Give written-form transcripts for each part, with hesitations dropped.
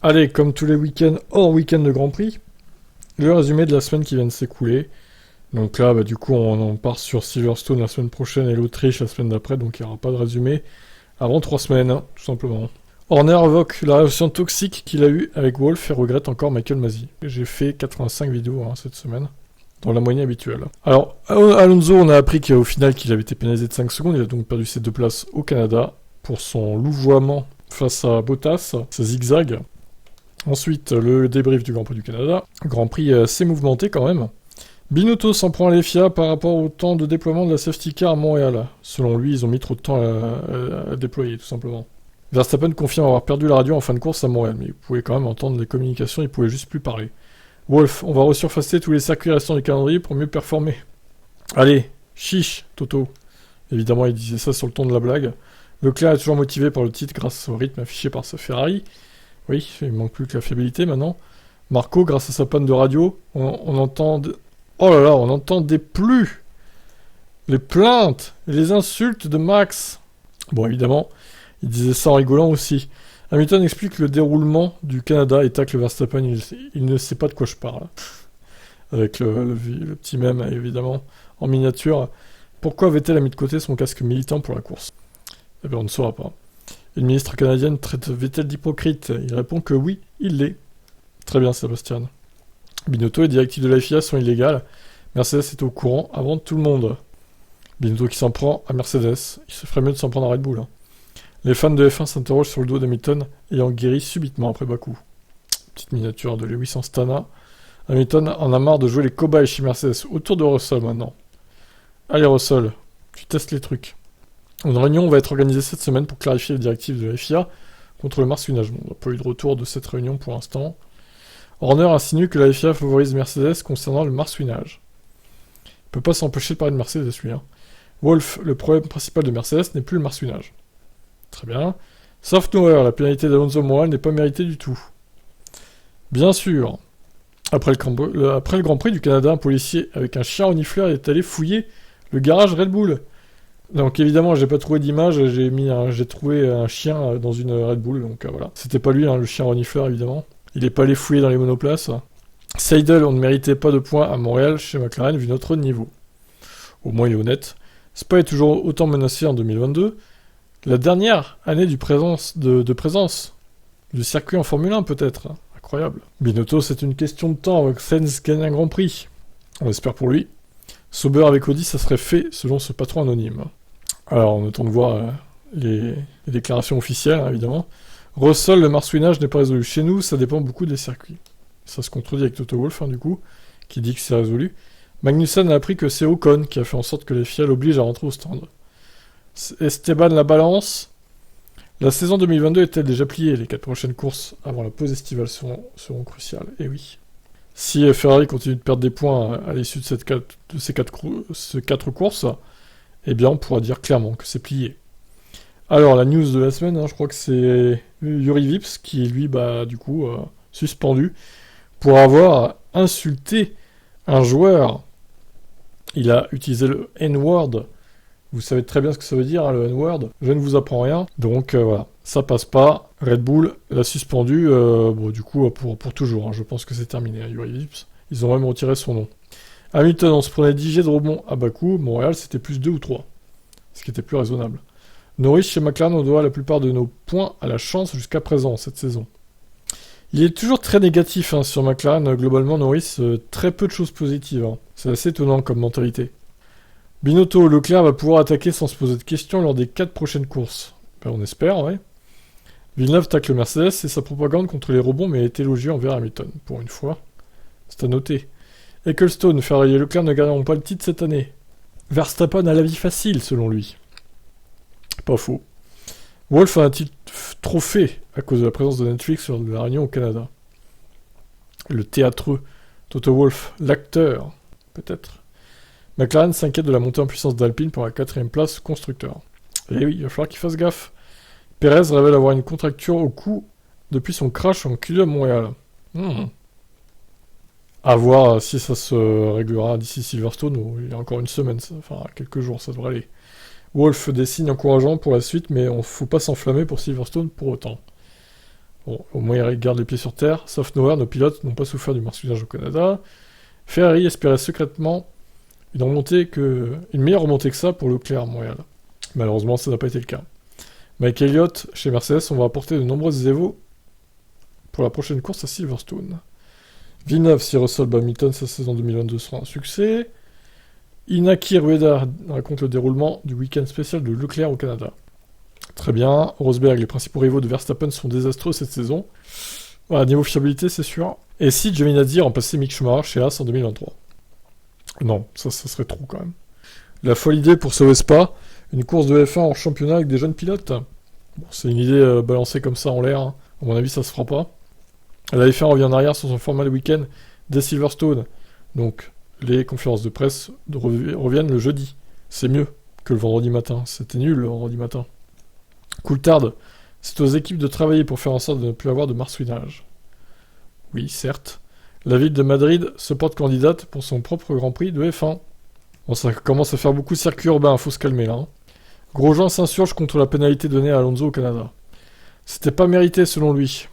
Allez, comme tous les week-ends, hors week-end de Grand Prix, le résumé de la semaine qui vient de s'écouler. Donc là, du coup, on part sur Silverstone la semaine prochaine et l'Autriche la semaine d'après, donc il n'y aura pas de résumé avant 3 semaines, hein, tout simplement. Horner évoque la relation toxique qu'il a eue avec Wolff et regrette encore Michael Masi. J'ai fait 85 vidéos cette semaine, dans la moyenne habituelle. Alors, Alonso, on a appris qu'au final qu'il avait été pénalisé de 5 secondes, il a donc perdu ses 2 places au Canada pour son louvoiement face à Bottas, ses zigzags. Ensuite, le débrief du Grand Prix du Canada. Grand Prix assez mouvementé quand même. Binotto s'en prend à l'FIA par rapport au temps de déploiement de la safety car à Montréal. Selon lui, ils ont mis trop de temps à déployer, tout simplement. Verstappen confirme avoir perdu la radio en fin de course à Montréal, mais il pouvait quand même entendre les communications, il pouvait juste plus parler. Wolff, on va resurfacer tous les circuits restants du calendrier pour mieux performer. Allez, chiche, Toto. Évidemment, il disait ça sur le ton de la blague. Leclerc est toujours motivé par le titre grâce au rythme affiché par sa Ferrari. Oui, il manque plus que la fiabilité maintenant. Marco, grâce à sa panne de radio, on entend... Oh là là, on n'entendait plus les plaintes et les insultes de Max. Bon, évidemment, il disait ça en rigolant aussi. Hamilton explique le déroulement du Canada et tacle Verstappen. Il ne sait pas de quoi je parle. Avec le petit mème, évidemment, en miniature. Pourquoi Vettel a mis de côté son casque militant pour la course? Eh bien, on ne saura pas. Une ministre canadienne traite Vettel d'hypocrite. Il répond que oui, il l'est. Très bien, Sébastien. Binotto et les directives de la FIA sont illégales. Mercedes est au courant avant tout le monde. Binotto qui s'en prend à Mercedes. Il se ferait mieux de s'en prendre à Red Bull. Les fans de F1 s'interrogent sur le dos d'Hamilton ayant guéri subitement après Bakou. Petite miniature de Lewis en Stana. Hamilton en a marre de jouer les cobayes chez Mercedes. Autour de Russell maintenant. Allez Russell, tu testes les trucs. Une réunion va être organisée cette semaine pour clarifier les directives de la FIA contre le marsouinage. Bon, on n'a pas eu de retour de cette réunion pour l'instant. Horner insinue que la FIA favorise Mercedes concernant le marsouinage. Il ne peut pas s'empêcher de parler de Mercedes, lui. Wolff, le problème principal de Mercedes n'est plus le marsouinage. Très bien. Sauf Noer, la pénalité d'Alonso Moral n'est pas méritée du tout. Bien sûr. Après le Grand Prix du Canada, un policier avec un chien renifleur est allé fouiller le garage Red Bull. Donc évidemment, j'ai pas trouvé d'image, j'ai trouvé un chien dans une Red Bull, donc voilà. C'était pas lui, le chien renifleur, évidemment. Il est pas allé fouiller dans les monoplaces. Seidel, on ne méritait pas de points à Montréal chez McLaren vu notre niveau. Au moins il est honnête. Spa est toujours autant menacé en 2022. La dernière année de présence du circuit en Formule 1 peut-être. Incroyable. Binotto, c'est une question de temps avec Sainz gagne un Grand Prix. On espère pour lui. Sauber avec Audi, ça serait fait selon ce patron anonyme. Alors, on attend de voir les déclarations officielles, évidemment. Russell, le marsouinage n'est pas résolu. Chez nous, ça dépend beaucoup des circuits. Ça se contredit avec Toto Wolff, du coup, qui dit que c'est résolu. Magnussen a appris que c'est Ocon qui a fait en sorte que les FIA l'obligent à rentrer au stand. Esteban la balance. La saison 2022 est-elle déjà pliée? Les 4 prochaines courses avant la pause estivale seront cruciales. Et oui. Si Ferrari continue de perdre des points à l'issue de ces 4 courses, eh bien on pourra dire clairement que c'est plié. Alors la news de la semaine, je crois que c'est Yuri Vips qui est lui, du coup, suspendu pour avoir insulté un joueur. Il a utilisé le N-word. Vous savez très bien ce que ça veut dire, le N-word. Je ne vous apprends rien. Donc voilà, ça passe pas. Red Bull l'a suspendu, du coup, pour toujours. Je pense que c'est terminé, Yuri Vips. Ils ont même retiré son nom. Hamilton, on se prenait 10 jets de rebond à Bakou. Montréal, c'était plus 2 ou 3. Ce qui était plus raisonnable. Norris, chez McLaren, on doit la plupart de nos points à la chance jusqu'à présent, cette saison. Il est toujours très négatif sur McLaren. Globalement, Norris, très peu de choses positives. C'est assez étonnant comme mentalité. Binotto, Leclerc va pouvoir attaquer sans se poser de questions lors des 4 prochaines courses. On espère, ouais. Villeneuve tacle Mercedes et sa propagande contre les rebonds mais est élogieux envers Hamilton, pour une fois. C'est à noter. Ecclestone, Ferrari et Leclerc ne gagneront pas le titre cette année. Verstappen a la vie facile, selon lui. Pas faux. Wolff a un titre trop fait à cause de la présence de Netflix sur la réunion au Canada. Le théâtreux Toto Wolff, l'acteur, peut-être. McLaren s'inquiète de la montée en puissance d'Alpine pour la 4ème place constructeur. Et oui, il va falloir qu'il fasse gaffe. Perez révèle avoir une contracture au cou depuis son crash en Q2 à Montréal. À voir si ça se réglera d'ici Silverstone, ou il y a encore une semaine, quelques jours, ça devrait aller. Wolff des signes encourageants pour la suite, mais on ne faut pas s'enflammer pour Silverstone pour autant. Bon, au moins il garde les pieds sur terre. Sauf Noah, nos pilotes n'ont pas souffert du marsouinage au Canada. Ferrari espérait secrètement une meilleure remontée que ça pour Leclerc à Montréal. Malheureusement, ça n'a pas été le cas. Mike Elliott, chez Mercedes, on va apporter de nombreuses évos pour la prochaine course à Silverstone. Villeneuve, si Russell Hamilton, sa saison 2022 sera un succès. Inaki Rueda raconte le déroulement du week-end spécial de Leclerc au Canada. Très bien. Rosberg, les principaux rivaux de Verstappen sont désastreux cette saison. Voilà, niveau fiabilité, c'est sûr. Et si Giovinazzi remplaçait Mick Schumacher chez Haas en 2023 ? Non, ça serait trop quand même. La folle idée pour sauver Spa, une course de F1 en championnat avec des jeunes pilotes. Bon, c'est une idée balancée comme ça en l'air. Hein. À mon avis, ça se fera pas. La F1 revient en arrière sur son format de week-end dès Silverstone. Donc, les conférences de presse reviennent le jeudi. C'est mieux que le vendredi matin. C'était nul le vendredi matin. Coulthard, c'est aux équipes de travailler pour faire en sorte de ne plus avoir de marsouinage. Oui, certes. La ville de Madrid se porte candidate pour son propre Grand Prix de F1. Bon, ça commence à faire beaucoup de circuits urbains, faut se calmer là. Hein. Grosjean s'insurge contre la pénalité donnée à Alonso au Canada. C'était pas mérité selon lui.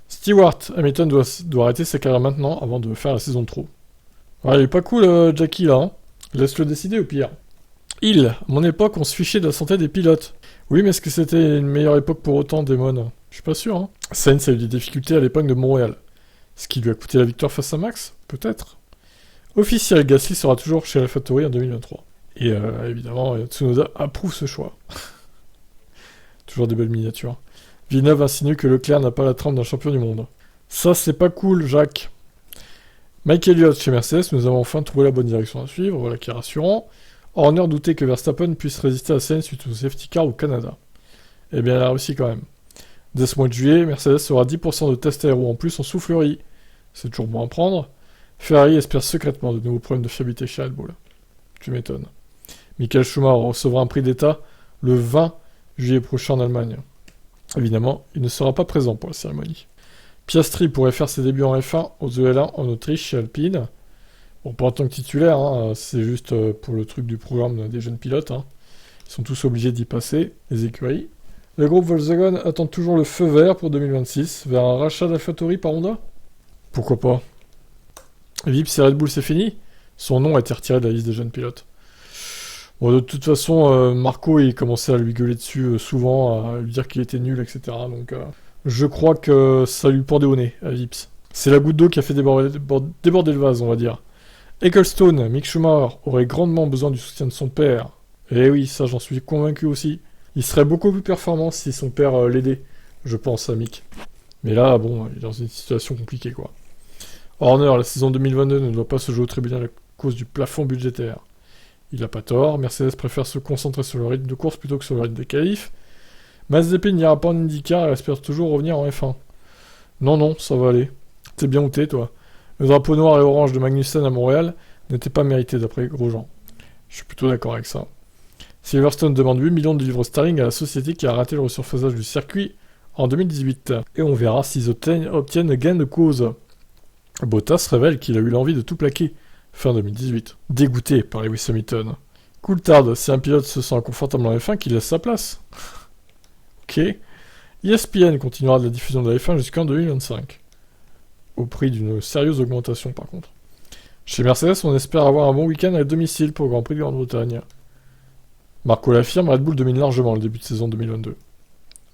Stewart, Hamilton doit arrêter sa carrière maintenant avant de faire la saison de trop. Ouais, il est pas cool Jackie là. Hein. Laisse-le décider au pire. À mon époque, on se fichait de la santé des pilotes. Oui, mais est-ce que c'était une meilleure époque pour autant, Damon ? Je suis pas sûr. Hein. Sainz a eu des difficultés à l'époque de Montréal. Ce qui lui a coûté la victoire face à Max ? Peut-être. Officiel, Gasly sera toujours chez AlphaTauri en 2023. Et évidemment, Tsunoda approuve ce choix. Toujours des belles miniatures. Villeneuve insinue que Leclerc n'a pas la trempe d'un champion du monde. Ça, c'est pas cool, Jacques. Mike Elliott chez Mercedes, nous avons enfin trouvé la bonne direction à suivre, voilà qui est rassurant. Horner doutait que Verstappen puisse résister à Sainz suite au safety car au Canada. Eh bien, il a réussi quand même. Dès ce mois de juillet, Mercedes aura 10% de tests aéro en plus en soufflerie. C'est toujours bon à prendre. Ferrari espère secrètement de nouveaux problèmes de fiabilité chez Red Bull. Tu m'étonnes. Michael Schumacher recevra un prix d'État le 20 juillet prochain en Allemagne. Évidemment, il ne sera pas présent pour la cérémonie. Piastri pourrait faire ses débuts en F1 aux EL1 en Autriche chez Alpine. Bon, pas en tant que titulaire, hein, c'est juste pour le truc du programme des jeunes pilotes. Hein. Ils sont tous obligés d'y passer, les écuries. Le groupe Volkswagen attend toujours le feu vert pour 2026 vers un rachat d'AlphaTauri par Honda. Pourquoi pas ? Vips et Red Bull, c'est fini ? Son nom a été retiré de la liste des jeunes pilotes. Bon, de toute façon, Marco, il commençait à lui gueuler dessus souvent, à lui dire qu'il était nul, etc. Donc, je crois que ça lui pendait au nez, à Vips. C'est la goutte d'eau qui a fait déborder le vase, on va dire. Ecclestone, Mick Schumacher, aurait grandement besoin du soutien de son père. Et oui, ça, j'en suis convaincu aussi. Il serait beaucoup plus performant si son père l'aidait, je pense, à Mick. Mais là, bon, il est dans une situation compliquée, quoi. Horner, la saison 2022 ne doit pas se jouer au tribunal à cause du plafond budgétaire. Il n'a pas tort, Mercedes préfère se concentrer sur le rythme de course plutôt que sur le rythme des qualifs. Mazepin n'ira pas en IndyCar et espère toujours revenir en F1. Non, ça va aller. T'es bien où t'es, toi. Le drapeau noir et orange de Magnussen à Montréal n'était pas mérité d'après Grosjean. Je suis plutôt d'accord avec ça. Silverstone demande 8 millions de livres sterling à la société qui a raté le resurfaçage du circuit en 2018. Et on verra s'ils obtiennent gain de cause. Bottas révèle qu'il a eu l'envie de tout plaquer fin 2018. Dégoûté par Lewis Hamilton. Coulthard, si un pilote se sent inconfortable en F1, qu'il laisse sa place. Ok. ESPN continuera de la diffusion de la F1 jusqu'en 2025. Au prix d'une sérieuse augmentation par contre. Chez Mercedes, on espère avoir un bon week-end à domicile pour le Grand Prix de Grande-Bretagne. Marco l'affirme, Red Bull domine largement le début de saison 2022.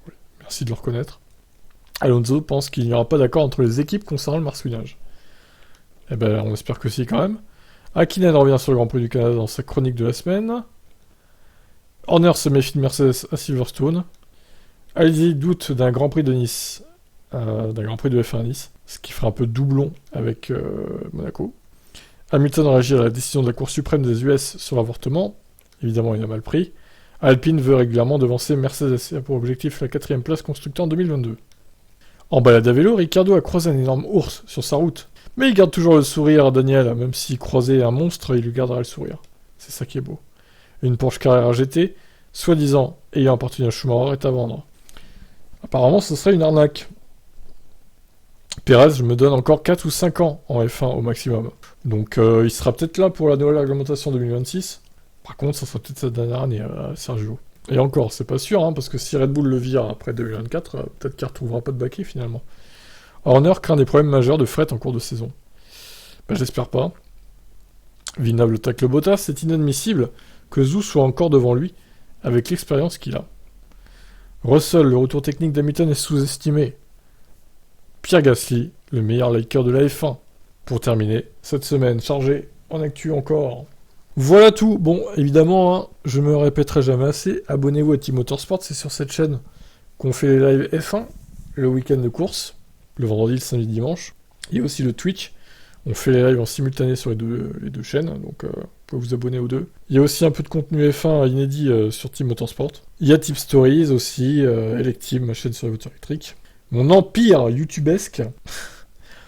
Oui, merci de le reconnaître. Alonso pense qu'il n'y aura pas d'accord entre les équipes concernant le marsouinage. Eh ben, on espère que si quand même. Hakkinen revient sur le Grand Prix du Canada dans sa chronique de la semaine. Horner se méfie de Mercedes à Silverstone. Alesi doute d'un Grand Prix de Nice, d'un Grand Prix de F1 à Nice, ce qui fera un peu doublon avec Monaco. Hamilton réagit à la décision de la Cour suprême des US sur l'avortement. Évidemment, il a mal pris. Alpine veut régulièrement devancer Mercedes et a pour objectif la 4ème place constructeur en 2022. En balade à vélo, Ricciardo a croisé un énorme ours sur sa route. Mais il garde toujours le sourire, Daniel. Même s'il croisait un monstre, il lui gardera le sourire. C'est ça qui est beau. Une Porsche Carrera GT, soi-disant ayant appartenu à Schumacher, est à vendre. Apparemment, ce serait une arnaque. Perez, je me donne encore 4 ou 5 ans en F1 au maximum. Donc il sera peut-être là pour la nouvelle réglementation 2026. Par contre, ça sera peut-être sa dernière année, Sergio. Et encore, c'est pas sûr, hein, parce que si Red Bull le vire après 2024, peut-être qu'il ne retrouvera pas de baquet finalement. Horner craint des problèmes majeurs de fret en cours de saison. Bah, j'espère pas. Villeneuve le tacle Bottas, c'est inadmissible que Zhou soit encore devant lui, avec l'expérience qu'il a. Russell, le retour technique d'Hamilton est sous-estimé. Pierre Gasly, le meilleur liker de la F1. Pour terminer, cette semaine chargée en actu encore. Voilà tout. Bon, évidemment, hein, je me répéterai jamais assez. Abonnez-vous à Team Motorsport, c'est sur cette chaîne qu'on fait les lives F1, le week-end de course, le vendredi, le samedi, dimanche. Il y a aussi le Twitch. On fait les lives en simultané sur les deux chaînes, donc vous pouvez vous abonner aux deux. Il y a aussi un peu de contenu F1 inédit sur Team Motorsport. Il y a Tip Stories aussi, Electime, ma chaîne sur les voitures électriques. Mon empire youtubesque.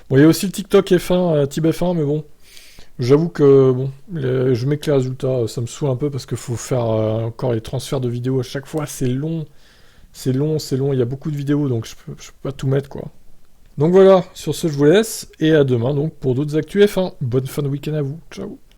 Bon, il y a aussi le TikTok F1, Tip F1, mais bon, j'avoue que bon, je mets que les résultats, ça me saoule un peu parce qu'il faut faire encore les transferts de vidéos à chaque fois, c'est long, il y a beaucoup de vidéos, donc je peux pas tout mettre, quoi. Donc voilà, sur ce je vous laisse, et à demain donc pour d'autres actus F1. Bonne fin de week-end à vous, ciao.